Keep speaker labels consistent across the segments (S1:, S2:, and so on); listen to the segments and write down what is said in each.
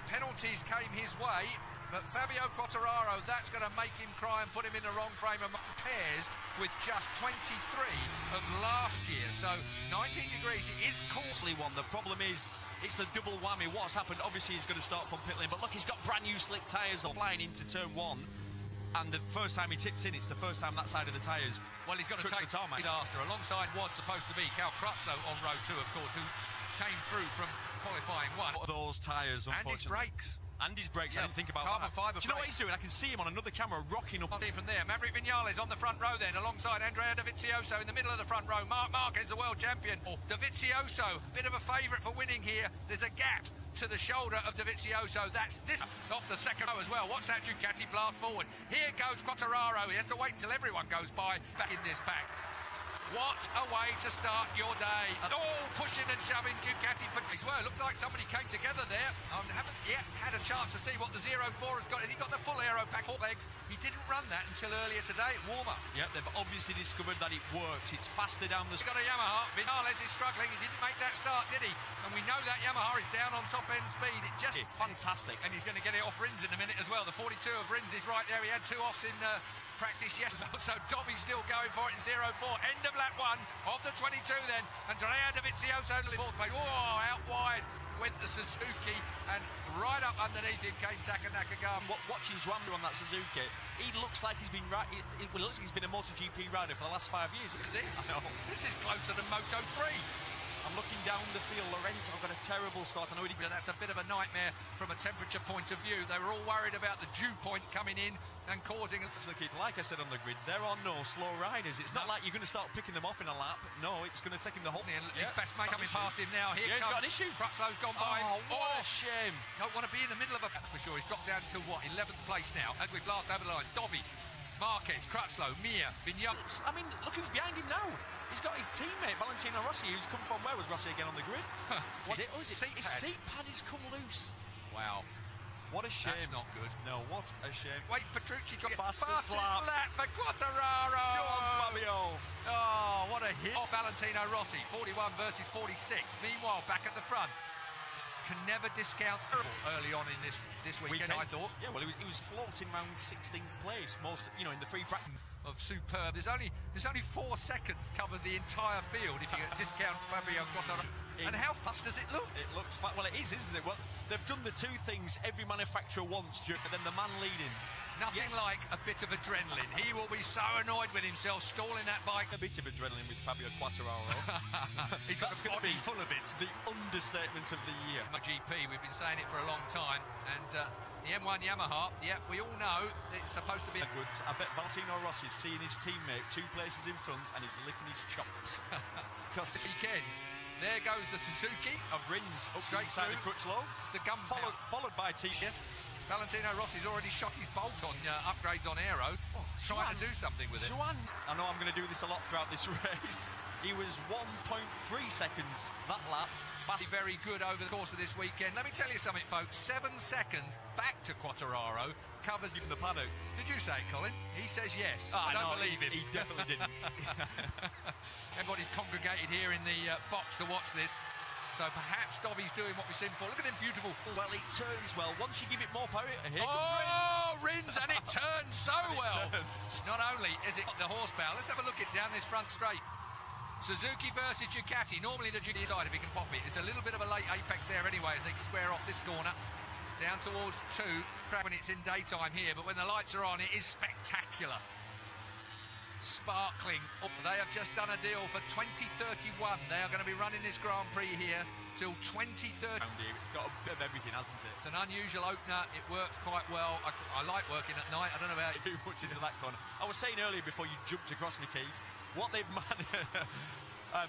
S1: Penalties came his way, but Fabio Quartararo, that's going to make him cry and put him in the wrong frame of mind. Pairs with just 23 of last year, so 19 degrees. It is costly one. The problem is it's the double whammy. What's happened? Obviously he's going to start from pit lane, but look, he's got brand new slick tyres flying into turn one, and the first time he tips in, it's the first time that side of the tyres. Well, he's got to take the tarmac disaster. Alongside was supposed to be Cal Crutchlow on row 2, of course, who came through from qualifying 1.
S2: Those tyres, unfortunately.
S1: And his brakes.
S2: And his brakes,
S1: yeah,
S2: I didn't think about
S1: carbon
S2: that.
S1: fibre.
S2: Do you know what he's doing? I can see him on another camera rocking up.
S1: From there, Maverick Viñales on the front row then, alongside Andrea Dovizioso in the middle of the front row. Marc Marquez, the world champion. Dovizioso, bit of a favourite for winning here. There's a gap to the shoulder of Dovizioso. That's this off the second row as well. Watch that Ducati blast forward. Here goes Quartararo. He has to wait till everyone goes by back in this pack. What a way to start your day. Oh, pushing and shoving Ducati. Well, it looked like somebody came together there. Haven't yet had a chance to see what the 04 has got. Has he got the full aero pack, all legs? He didn't run that until earlier today at warm-up.
S2: Yep, they've obviously discovered that it works. It's faster down the...
S1: He's got a Yamaha. Viñales is struggling. He didn't make that start, did he? And we know that Yamaha is down on top-end speed. It just...
S2: Fantastic.
S1: And he's going to get it off Rins in a minute as well. The 42 of Rins is right there. He had 2 offs in... practice yesterday, so Dobby's still going for it in 04. End of lap 1 of the 22 then. Andrea Dovizioso to the fourth place. Oh, out wide went the Suzuki, and right up underneath him came Taka Nakagami.
S2: Watching Zwander on that Suzuki, he looks like he's been it looks like he's been a MotoGP rider for the last 5 years.
S1: This is closer than Moto3.
S2: I'm looking down the field. Lorenzo got a terrible start. I know
S1: that's a bit of a nightmare from a temperature point of view. They were all worried about the dew point coming in and causing...
S2: Like I said on the grid, there are no slow riders. It's not like you're going to start picking them off in a lap. No, it's going to take him the whole...
S1: His best mate coming past him now. Here
S2: he's got an issue.
S1: Crutchlow's gone by.
S2: Oh, what a shame.
S1: Don't want to be in the middle of a... For sure, he's dropped down to, 11th place now, as we blast over the line. Dobby, Marquez, Crutchlow, Mir, Viñales.
S2: I mean, look who's behind him now. He's got his teammate, Valentino Rossi, who's come from... Where was Rossi again on the grid? His seat pad has come loose.
S1: Wow.
S2: What a shame.
S1: That's not good.
S2: No, what a shame.
S1: Wait, Petrucci dropped
S2: fastest
S1: lap for Quartararo.
S2: Go on, Fabio.
S1: Oh, what a hit. Oh, Valentino Rossi, 41 versus 46. Meanwhile, back at the front. Can never discount early on in this weekend, I thought.
S2: Yeah, well, he was floating around 16th place, in the free practice.
S1: Of superb. There's only 4 seconds cover the entire field if you discount Fabio Quartararo. And how fast does it look?
S2: It looks fast. Well, it is, isn't it? Well, they've done the 2 things every manufacturer wants, but then the man leading.
S1: Nothing like a bit of adrenaline. He will be so annoyed with himself stalling that bike.
S2: A bit of adrenaline with Fabio Quartararo.
S1: He's got a body full of it.
S2: The understatement of the year.
S1: MotoGP, we've been saying it for a long time, and the M1 Yamaha, we all know it's supposed to be...
S2: Edwards, I bet Valentino Rossi is seeing his teammate 2 places in front and he's licking his chops.
S1: Because this weekend, there goes the Suzuki
S2: of Rins up
S1: straight
S2: inside the Crutchlow.
S1: It's the gun
S2: followed by T-shirt.
S1: Valentino Rossi's already shot his bolt on upgrades on aero, trying to do something with it.
S2: I know I'm going to do this a lot throughout this race. He was 1.3 seconds that lap.
S1: Very good over the course of this weekend. Let me tell you something, folks. 7 seconds back to Quartararo covers
S2: even the paddock.
S1: Did you say it, Colin? He says yes.
S2: I
S1: don't believe him.
S2: He definitely didn't.
S1: Everybody's congregated here in the box to watch this. So perhaps Dobby's doing what we've seen before. Look at him, beautiful.
S2: Well, it turns well. Once you give it more power, here
S1: comes Rins, and it turns so well. Not only is it the horsepower, let's have a look at down this front straight. Suzuki versus Ducati. Normally the Ducati side, if he can pop it. It's a little bit of a late apex there anyway, as they square off this corner. Down towards 2, when it's in daytime here, but when the lights are on, it is spectacular. Sparkling. They have just done a deal for 2031. They are going to be running this Grand Prix here till 2030.
S2: It's got a bit of everything, hasn't it?
S1: It's an unusual opener. It works quite well. I like working at night. I don't know about
S2: too much into that corner. I was saying earlier before you jumped across me, Keith, what they've managed.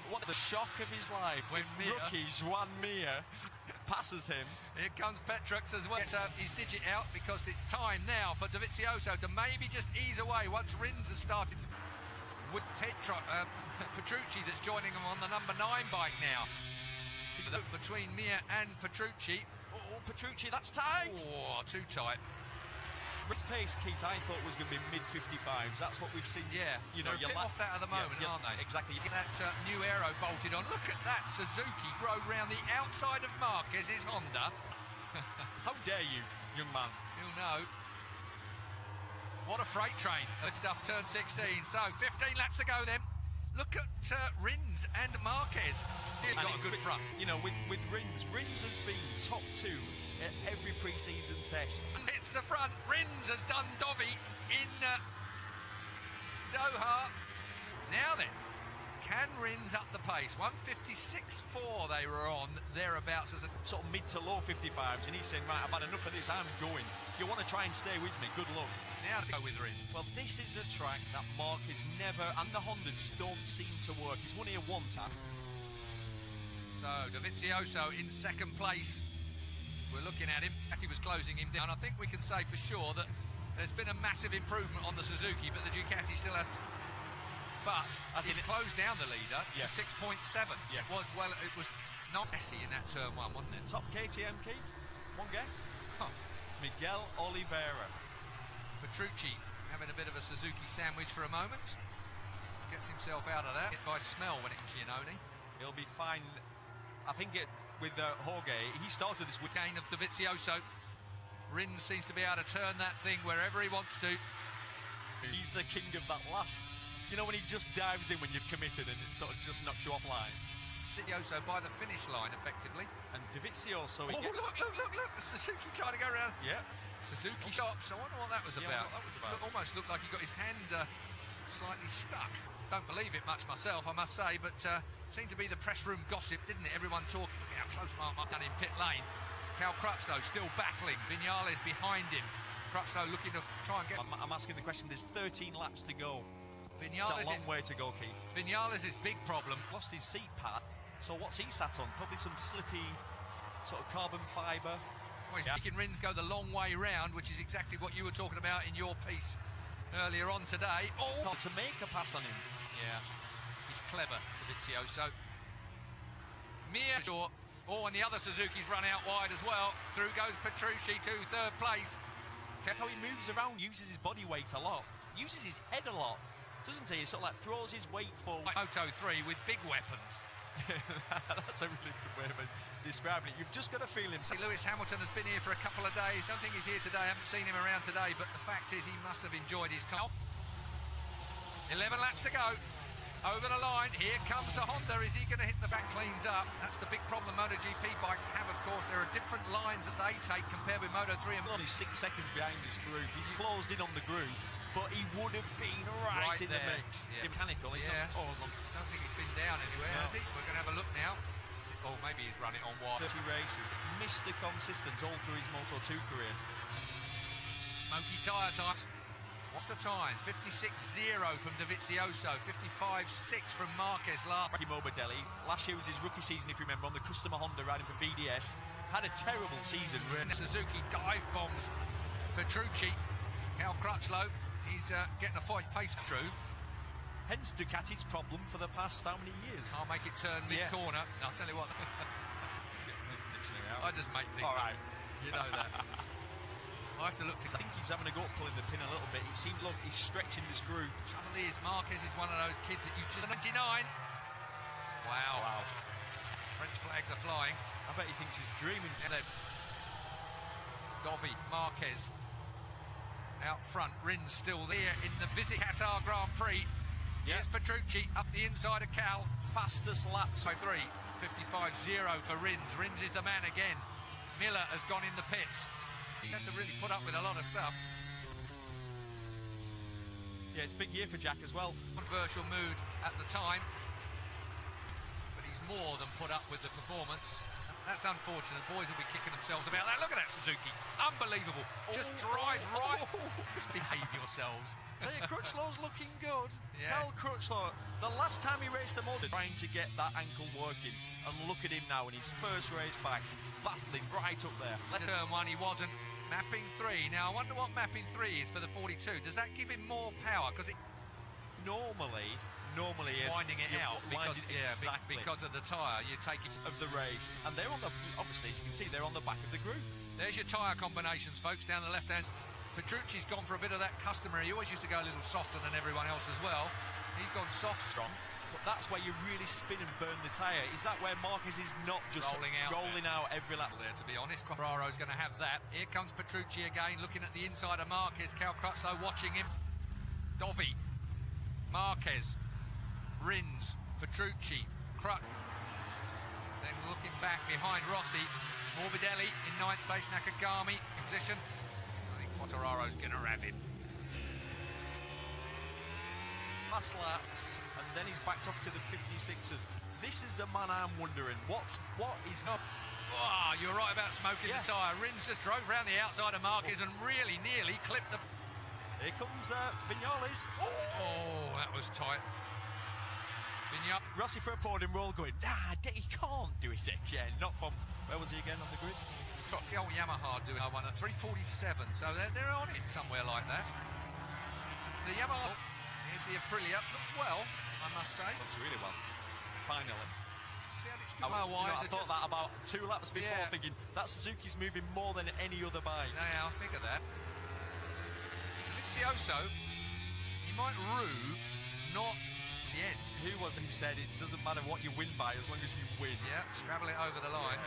S2: What the shock of his life when rookie Juan Mir passes him.
S1: Here comes Petrux as well. Gets his digit out because it's time now for Dovizioso to maybe just ease away once Rins has started with Petrucci that's joining him on the number 9 bike now. Between Mir and Petrucci.
S2: Oh, Petrucci, that's tight.
S1: Oh, too tight.
S2: His pace, Keith, I thought was going to be mid-55s. That's what we've seen.
S1: Yeah,
S2: you know,
S1: they're a bit off that at the moment, aren't they?
S2: Exactly.
S1: That new aero bolted on. Look at that. Suzuki rode round the outside of Marquez's Honda.
S2: How dare you, young man?
S1: You'll know. What a freight train. Good stuff, turn 16. So, 15 laps to go then. Look at Rins and Marquez. He's got a good front.
S2: You know, with Rins has been top 2 at every pre-season test.
S1: It's the front. Rins has done Dovi in Doha. Now then, can Rins up the pace? 156.4 they were on, thereabouts as a
S2: sort of mid to low 55s, and he's saying, right, I've had enough of this, I'm going. If you want to try and stay with me, good luck.
S1: Now to go with Rins.
S2: Well, this is a track that Marquez never, and the Honda just don't seem to work. He's won here once.
S1: So, Dovizioso in second place. We're looking at him. He was closing him down. I think we can say for sure that there's been a massive improvement on the Suzuki, but the Ducati still has. But he's closed down the leader to 6.7.
S2: Yeah.
S1: It was not messy in that turn 1, wasn't it?
S2: Top KTM, Keith? One guess?
S1: Huh.
S2: Miguel Oliveira.
S1: Petrucci having a bit of a Suzuki sandwich for a moment. Gets himself out of that. Hit by smell when it comes to Giannone.
S2: He'll be fine. I think with Jorge, he started this with
S1: gain of Dovizioso. Rins seems to be able to turn that thing wherever he wants to.
S2: He's the king of that last, you know, when he just dives in when you've committed and it sort of just knocks you offline.
S1: Dovizioso by the finish line effectively.
S2: And Dovizioso,
S1: look, Suzuki trying to go around.
S2: Yeah.
S1: Suzuki stops. I wonder what that was about.
S2: What that was about.
S1: Almost looked like he got his hand slightly stuck. Don't believe it much myself, I must say, but seemed to be the press room gossip, didn't it? Everyone talking. Look how close Mark done in pit lane. Cal Crutchlow still battling. Vinales behind him. Crutchlow looking to try and get.
S2: I'm asking the question. There's 13 laps to go.
S1: Vinales
S2: it's a long way to go, Keith.
S1: Vinales' big problem.
S2: Lost his seat pad. So what's he sat on? Probably some slippy sort of carbon fibre.
S1: Well, he's making Rins go the long way round, which is exactly what you were talking about in your piece earlier on today. Oh,
S2: to make a pass on him.
S1: Yeah, he's clever, Dovizioso. Mir. Oh, and the other Suzuki's run out wide as well. Through goes Petrucci to third place.
S2: How he moves around, uses his body weight a lot, uses his head a lot, doesn't he? He sort of like throws his weight forward.
S1: Moto3 with big weapons.
S2: That's a really good way of describing it. You've just got to feel him.
S1: Lewis Hamilton has been here for a couple of days. Don't think he's here today. I haven't seen him around today, but the fact is he must have enjoyed his time. 11 laps to go. Over the line. Here comes the Honda. Is he going to hit the back cleans up? That's the big problem MotoGP bikes have, of course. There are different lines that they take compared with Moto3 and
S2: only 6 seconds behind this group. He's closed in on the group, but he would have been right in
S1: there.
S2: The mix.
S1: Yeah.
S2: Mechanical. He's not awesome.
S1: Don't think he's been down anywhere, has he? We're going to have a look now. Oh, maybe he's run it on wide.
S2: 30 races. Mr. Consistent all through his Moto2 career.
S1: Smoky tyre time. What's the time? 56.0 from Dovizioso, 55.6 from Marquez last.
S2: Morbidelli, last year was his rookie season, if you remember, on the customer Honda riding for VDS. Had a terrible season.
S1: Suzuki dive bombs Petrucci. Cal Crutchlow, he's getting a pace through.
S2: Hence Ducati's problem for the past how many years?
S1: I'll make it turn mid-corner. I'll tell you what. I just make things
S2: all right.
S1: You know that. I have to look to.
S2: I think he's having a go at pulling the pin a little bit. It seems like he's stretching this group.
S1: Trouble is, Marquez is one of those kids that you just. 99. Wow. French flags are flying.
S2: I bet he thinks he's dreaming.
S1: Dovi, Marquez out front. Rins still there in the Visit Qatar Grand Prix. Here's Petrucci up the inside of Cal.
S2: Fastest laps.
S1: 3. 55.0 for Rins. Rins is the man again. Miller has gone in the pits. He had to really put up with a lot of stuff.
S2: Yeah, it's a big year for Jack as well.
S1: Controversial mood at the time, but he's more than put up with the performance. That's unfortunate. Boys will be kicking themselves about that. Look at that Suzuki. Unbelievable. Just drives right. Just behave yourselves.
S2: Crutchlow's looking good.
S1: Yeah.
S2: Cal Crutchlow, the last time he raced a motor, trying to get that ankle working. And look at him now in his first race back, battling right up there.
S1: Turn 1 he wasn't. Mapping 3. Now, I wonder what mapping 3 is for the 42. Does that give him more power? Because it
S2: normally normally
S1: winding it out because,
S2: exactly.
S1: because of the tyre. You take it
S2: of the race, and they're on the, obviously, as you can see, they're on the back of the group.
S1: There's your tyre combinations, folks, down the left hand. Petrucci's gone for a bit of that customary. He always used to go a little softer than everyone else as well. He's gone soft strong.
S2: But that's where you really spin and burn the tyre. Is that where Marquez is not just rolling out every lap?
S1: There, to be honest, Quartararo's going to have that. Here comes Petrucci again, looking at the inside of Marquez. Cal Crutchlow watching him. Dovi, Marquez, Rins, Petrucci, Crutch. Then looking back behind Rossi, Morbidelli in 9th place, Nakagami in position. I think Quartararo's going to wrap him.
S2: Last laps, and then he's backed off to the 56ers. This is the man I'm wondering, what is up?
S1: Oh, you're right about smoking the tyre. Rins just drove round the outside of Marquez and really nearly clipped the...
S2: Here comes Viñales.
S1: Oh, that was tight.
S2: Rossi for a podium, we're all going, nah, he can't do it again. Not from, where was he again on the grid?
S1: The old Yamaha doing one at 3:47, so they're on it somewhere like that. The Yamaha... Here's the Aprilia, looks well, I must say.
S2: Looks really well, finally.
S1: I
S2: thought that about 2 laps before, thinking that Suzuki's moving more than any other bike.
S1: Yeah, I figure that. Vizioso, he might rue, not the end.
S2: Who was it who said it doesn't matter what you win by as long as you win?
S1: Yeah, scrabble it over the line.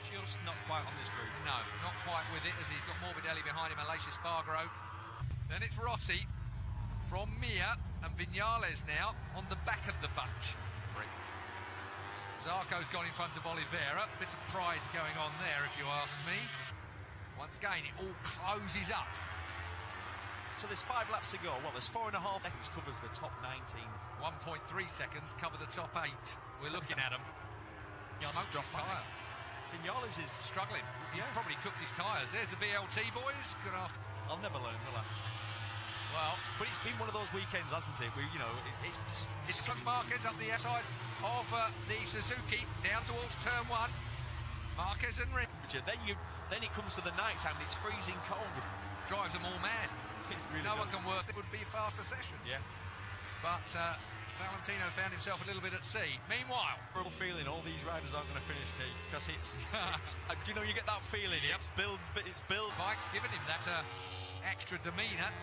S2: Just not quite on this group.
S1: No, not quite with it, as he's got Morbidelli behind him, Aleix Espargaro. Then it's Rossi. From Mir and Viñales now on the back of the bunch. Zarco's gone in front of Oliveira. Bit of pride going on there, if you ask me. Once again, it all closes up.
S2: So there's 5 laps to go. Well, there's 4.5 seconds covers the top 19.
S1: 1.3 seconds cover the top 8. We're looking at them. Smoked his tyre.
S2: Viñales is
S1: struggling. He's probably cooked his tyres. There's the VLT boys. Good afternoon.
S2: I'll never learn, will I?
S1: Well,
S2: but it's been one of those weekends, hasn't it? Where, you know, it's
S1: Marquez up the outside of the Suzuki down towards turn 1. Marquez and Rins.
S2: Then it comes to the night time and it's freezing cold.
S1: Drives them all mad.
S2: Really
S1: no one can work. It would be a faster session.
S2: Yeah.
S1: But Valentino found himself a little bit at sea. Meanwhile,
S2: real feeling all these riders aren't going to finish, Keith, because it's you know, you get that feeling. Yep. It's Bill.
S1: Mike's given him that extra demeanour.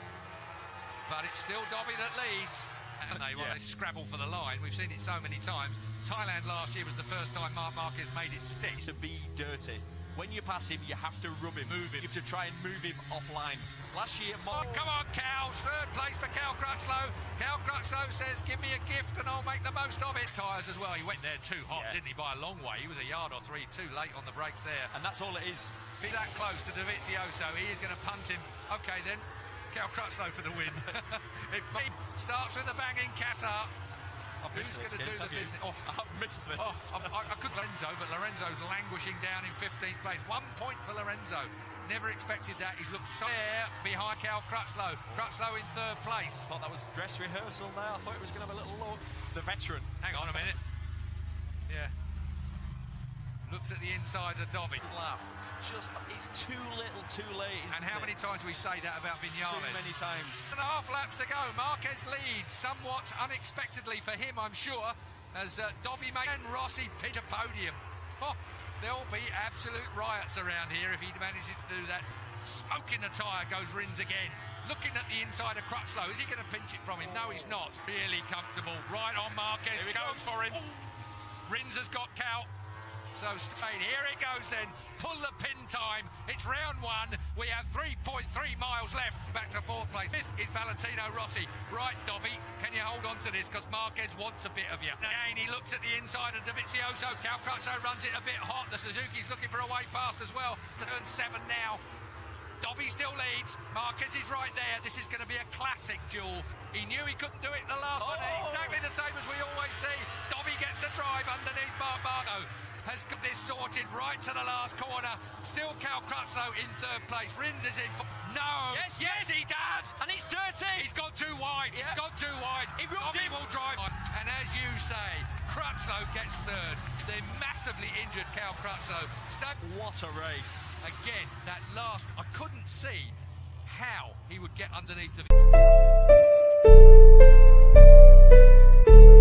S1: But it's still Dobby that leads. And they scrabble for the line. We've seen it so many times. Thailand last year was the first time Marc Marquez made it stick.
S2: To be dirty. When you pass him, you have to rub him. Move him. You have to try and move him offline. Last year,
S1: come on, Cal. 3rd place for Cal Crutchlow. Cal Crutchlow says, give me a gift and I'll make the most of it. Tyres as well. He went there too hot, didn't he, by a long way. He was a yard or 3 too late on the brakes there.
S2: And that's all it is.
S1: Be that close to Dovizioso. He is going to punt him. OK, then. Cal Crutchlow for the win. It starts with a bang in Qatar. Who's going to do the business? Oh,
S2: I've missed this.
S1: I could Lorenzo, but Lorenzo's languishing down in 15th place. 1 point for Lorenzo. Never expected that. He's looked so there behind Cal Crutchlow. Crutchlow in 3rd place.
S2: Thought that was dress rehearsal there. I thought it was going to have a little look. The veteran.
S1: Hang on a minute. Yeah. Looks at the inside of Dobby.
S2: It's too little, too late, isn't it?
S1: And how many times we say that about Viñales?
S2: Too many times.
S1: 1.5 laps to go. Marquez leads somewhat unexpectedly for him, I'm sure, as Dobby and Rossi pitch a podium. Oh, there'll be absolute riots around here if he manages to do that. Smoking the tyre goes Rins again. Looking at the inside of Crutchlow. Is he going to pinch it from him? No, he's not. Really comfortable. Right on Marquez. Goes for him. Rins has got Cal. So straight, here it goes then, pull the pin time, it's round 1, we have 3.3 miles left, back to 4th place. 5th is Valentino Rossi. Right, Dobby, can you hold on to this, because Marquez wants a bit of you. Again, he looks at the inside of Dovizioso. Cal Crutchlow runs it a bit hot, the Suzuki's looking for a way past as well. Turn 7 now. Dobby still leads, Marquez is right there, this is going to be a classic duel. He knew he couldn't do it in the last one, exactly the same as we always see. Dobby gets the drive underneath Marco. Has got this sorted right to the last corner. Still Cal Crutchlow in 3rd place. Rins is in. No! Yes, he does!
S2: And it's dirty!
S1: He's gone too wide. He's gone too wide. He will drive. And as you say, Crutchlow gets 3rd. The massively injured Cal Crutchlow.
S2: What a race.
S1: Again, that last, I couldn't see how he would get underneath the... Qatar.